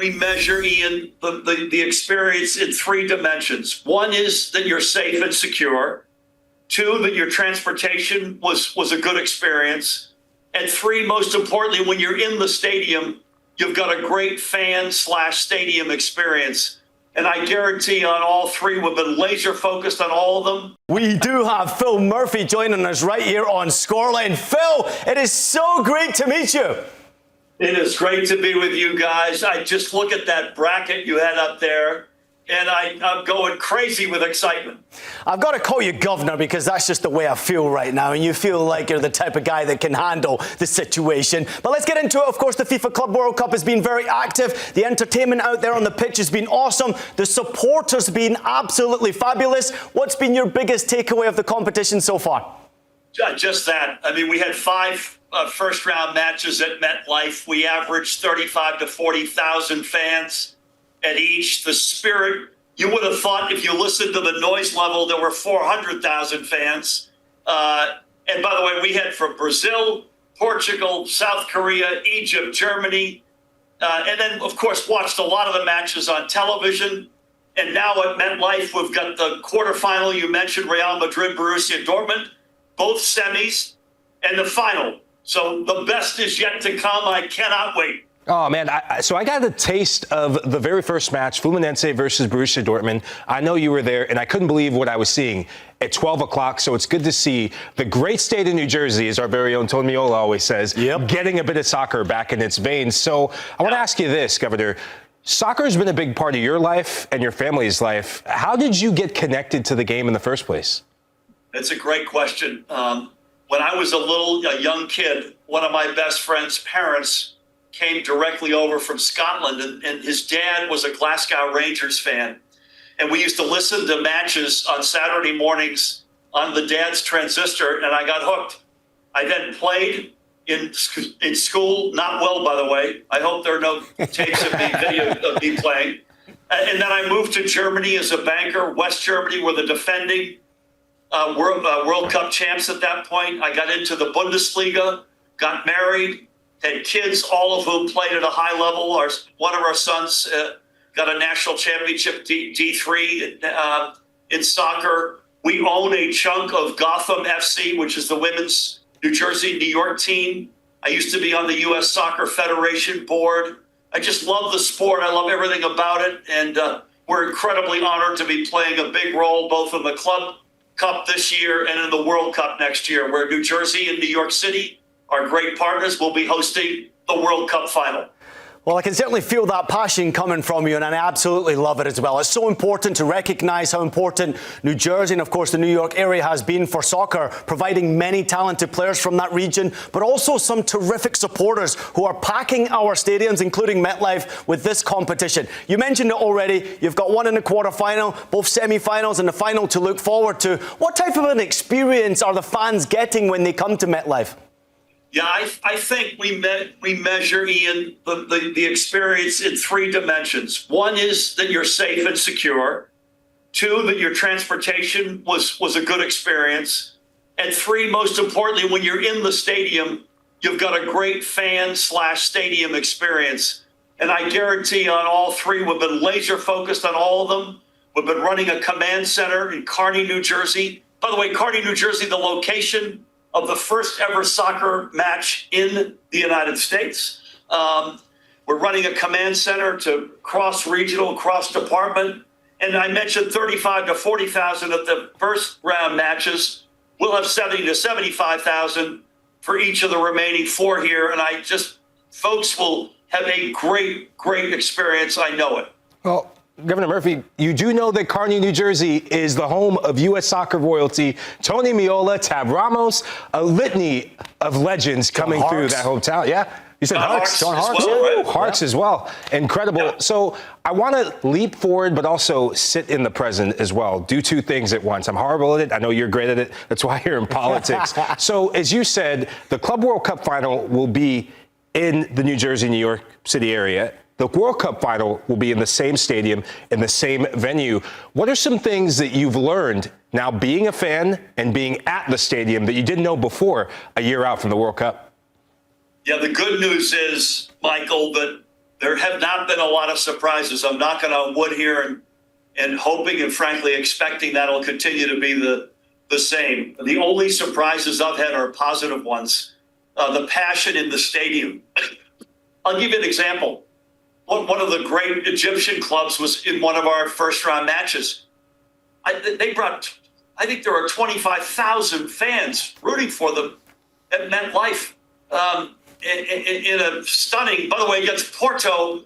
we measure, Ian, the experience in three dimensions. One is that you're safe and secure. Two, that your transportation was a good experience. And three, most importantly, when you're in the stadium, you've got a great fan/stadium experience. And I guarantee on all three, we've been laser focused on all of them. We do have Phil Murphy joining us right here on Scoreline. Phil, it is so great to meet you. It is great to be with you guys. I just look at that bracket you had up there, and I'm going crazy with excitement. I've got to call you governor because that's just the way I feel right now, and you feel like you're the type of guy that can handle the situation. But let's get into it. Of course, the FIFA Club World Cup has been very active. The entertainment out there on the pitch has been awesome. The supporters have been absolutely fabulous. What's been your biggest takeaway of the competition so far? Just that. I mean, we had five first-round matches at Metlife. We averaged 35 to 40,000 fans at each. The spirit, you would have thought if you listened to the noise level, there were 400,000 fans. And by the way, we had from Brazil, Portugal, South Korea, Egypt, Germany, and then, of course, watched a lot of the matches on television. And now at MetLife, we've got the quarterfinal. You mentioned Real Madrid, Borussia Dortmund, both semis, and the final. So the best is yet to come. I cannot wait. Oh, man, so I got a taste of the very first match, Fluminense versus Borussia Dortmund. I know you were there, and I couldn't believe what I was seeing at 12 o'clock, so it's good to see the great state of New Jersey, as our very own Tony Miola always says, getting a bit of soccer back in its veins. So I want to ask you this, Governor. Soccer has been a big part of your life and your family's life. How did you get connected to the game in the first place? That's a great question. When I was a young kid, one of my best friend's parents came directly over from Scotland, and his dad was a Glasgow Rangers fan. And we used to listen to matches on Saturday mornings on the dad's transistor, and I got hooked. I then played in school, not well, by the way. I hope there are no tapes of me playing. And then I moved to Germany as a banker. West Germany were the defending World Cup champs at that point. I got into the Bundesliga, got married, had kids, all of whom played at a high level. One of our sons got a national championship, D3 in soccer. We own a chunk of Gotham FC, which is the women's New Jersey, New York team. I used to be on the U.S. Soccer Federation board. I just love the sport. I love everything about it. And we're incredibly honored to be playing a big role both in the Club Cup this year and in the World Cup next year, where New Jersey and New York City, our great partners, will be hosting the World Cup final. Well, I can certainly feel that passion coming from you, and I absolutely love it as well. It's so important to recognize how important New Jersey and, of course, the New York area has been for soccer, providing many talented players from that region, but also some terrific supporters who are packing our stadiums, including MetLife, with this competition. You mentioned it already. You've got one in the quarterfinal, both semi-finals, and the final to look forward to. What type of an experience are the fans getting when they come to MetLife? Yeah, I think we measure, Ian, the experience in three dimensions. One is that you're safe and secure. Two, that your transportation was a good experience. And three, most importantly, when you're in the stadium, you've got a great fan/stadium experience. And I guarantee on all three, we've been laser focused on all of them. We've been running a command center in Kearney, New Jersey. By the way, Kearney, New Jersey, the location of the first ever soccer match in the United States. We're running a command center to cross-regional, cross-department. And I mentioned 35 to 40,000 at the first round matches. We'll have 70 to 75,000 for each of the remaining four here. And folks will have a great, great experience. I know it. Well, Governor Murphy, you do know that Kearney, New Jersey is the home of U.S. soccer royalty. Tony Miola, Tab Ramos, a litany of legends coming through that hometown. Yeah, you said Harks. John Harks. Well, right? Harks as well. Incredible. Yeah. So I want to leap forward, but also sit in the present as well. Do two things at once. I'm horrible at it. I know you're great at it. That's why you're in politics. So as you said, the Club World Cup final will be in the New Jersey, New York City area. The World Cup final will be in the same stadium, in the same venue. What are some things that you've learned now being a fan and being at the stadium that you didn't know before a year out from the World Cup? Yeah, the good news is, Michael, that there have not been a lot of surprises. I'm knocking on wood here and hoping and frankly expecting that'll continue to be the same. The only surprises I've had are positive ones. The passion in the stadium. I'll give you an example. One of the great Egyptian clubs was in one of our first-round matches. They brought, I think there are 25,000 fans rooting for them at Metlife in a stunning, by the way, against Porto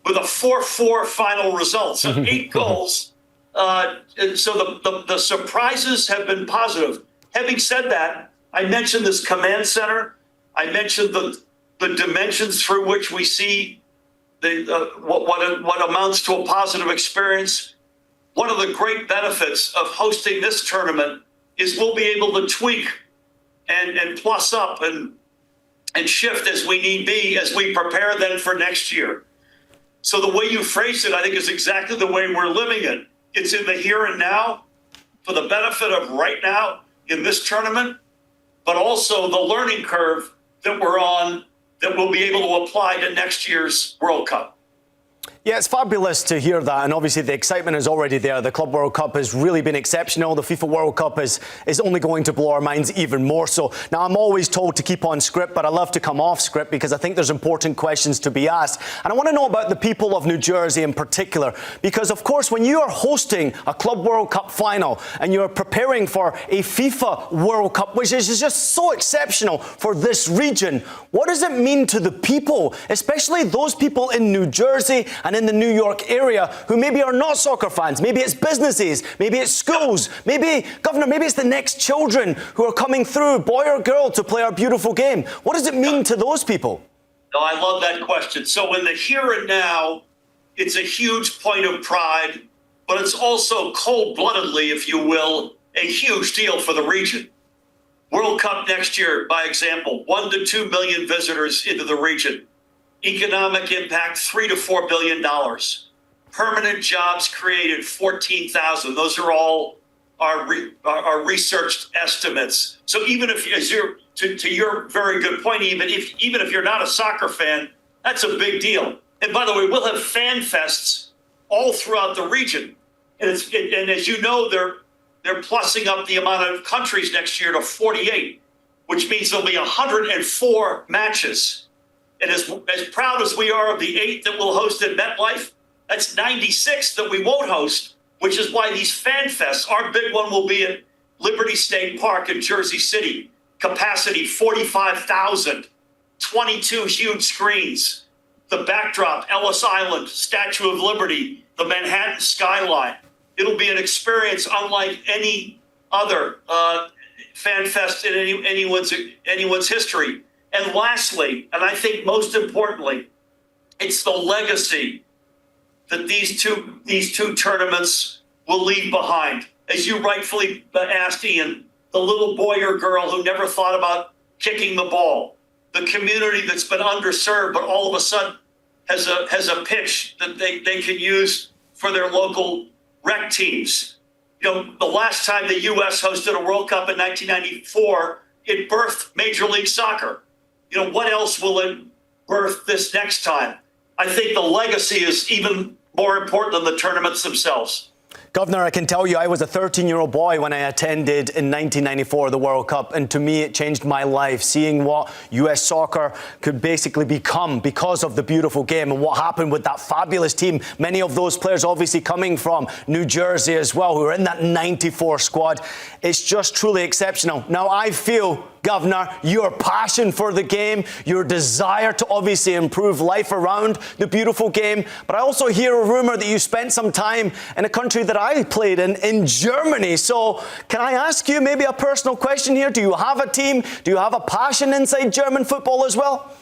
with a 4-4 final result, so 8 goals. And so the surprises have been positive. Having said that, I mentioned this command center. I mentioned the dimensions through which we see what amounts to a positive experience. One of the great benefits of hosting this tournament is we'll be able to tweak and plus up and shift as we need be as we prepare then for next year. So the way you phrased it, I think, is exactly the way we're living it. It's in the here and now for the benefit of right now in this tournament, but also the learning curve that we're on that we'll be able to apply to next year's World Cup. Yeah, it's fabulous to hear that, and obviously the excitement is already there. The Club World Cup has really been exceptional. The FIFA World Cup is only going to blow our minds even more so. Now, I'm always told to keep on script, but I love to come off script because I think there's important questions to be asked. And I want to know about the people of New Jersey in particular, because, of course, when you are hosting a Club World Cup final and you're preparing for a FIFA World Cup, which is just so exceptional for this region, what does it mean to the people, especially those people in New Jersey and in the New York area who maybe are not soccer fans? Maybe it's businesses, maybe it's schools, maybe, Governor, maybe it's the next children who are coming through, boy or girl, to play our beautiful game. What does it mean to those people? No, I love that question. So in the here and now, it's a huge point of pride, but it's also cold-bloodedly, if you will, a huge deal for the region. World Cup next year, by example, 1 to 2 million visitors into the region. Economic impact, $3 to $4 billion. Permanent jobs created, 14,000. Those are all our researched estimates. So even if, as you're to your very good point, even if you're not a soccer fan, that's a big deal. And by the way, we'll have fan fests all throughout the region. And as you know, they're plussing up the amount of countries next year to 48, which means there'll be 104 matches. And as proud as we are of the 8 that we'll host at MetLife, that's 96 that we won't host, which is why these fan fests, our big one will be at Liberty State Park in Jersey City. Capacity 45,000, 22 huge screens. The backdrop, Ellis Island, Statue of Liberty, the Manhattan skyline. It'll be an experience unlike any other fan fest in anyone's history. And lastly, and I think most importantly, it's the legacy that these two tournaments will leave behind. As you rightfully asked, Ian, the little boy or girl who never thought about kicking the ball, the community that's been underserved, but all of a sudden has a pitch that they can use for their local rec teams. You know, the last time the U.S. hosted a World Cup in 1994, it birthed Major League Soccer. You know, what else will it birth this next time? I think the legacy is even more important than the tournaments themselves. Governor, I can tell you I was a 13-year-old boy when I attended in 1994 the World Cup, and to me it changed my life, seeing what US soccer could basically become because of the beautiful game and what happened with that fabulous team. Many of those players obviously coming from New Jersey as well, who are in that 94 squad. It's just truly exceptional. Now I feel, Governor, your passion for the game, your desire to obviously improve life around the beautiful game. But I also hear a rumor that you spent some time in a country that I played in Germany. So can I ask you maybe a personal question here? Do you have a team? Do you have a passion inside German football as well?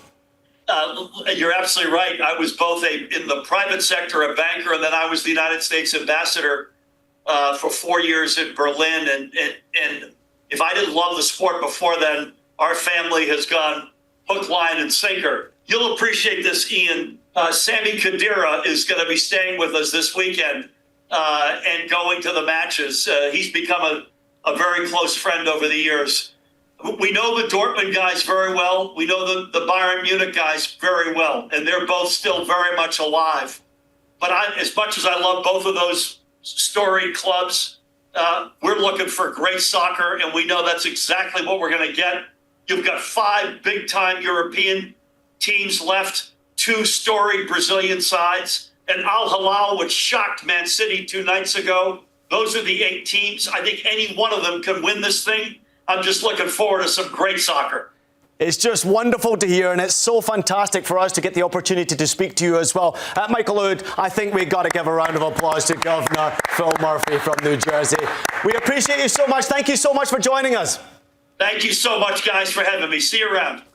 You're absolutely right. I was both in the private sector, a banker, and then I was the United States ambassador for 4 years in Berlin. And if I didn't love the sport before then, our family has gone hook, line, and sinker. You'll appreciate this, Ian. Sami Khedira is going to be staying with us this weekend and going to the matches. He's become a very close friend over the years. We know the Dortmund guys very well. We know the Bayern Munich guys very well, and they're both still very much alive. But as much as I love both of those storied clubs, we're looking for great soccer, and we know that's exactly what we're going to get. You've got 5 big-time European teams left, 2 storied Brazilian sides, and Al Hilal, which shocked Man City 2 nights ago. Those are the 8 teams. I think any one of them can win this thing. I'm just looking forward to some great soccer. It's just wonderful to hear, and it's so fantastic for us to get the opportunity to speak to you as well. Michael Oud, I think we've got to give a round of applause to Governor Phil Murphy from New Jersey. We appreciate you so much. Thank you so much for joining us. Thank you so much, guys, for having me. See you around.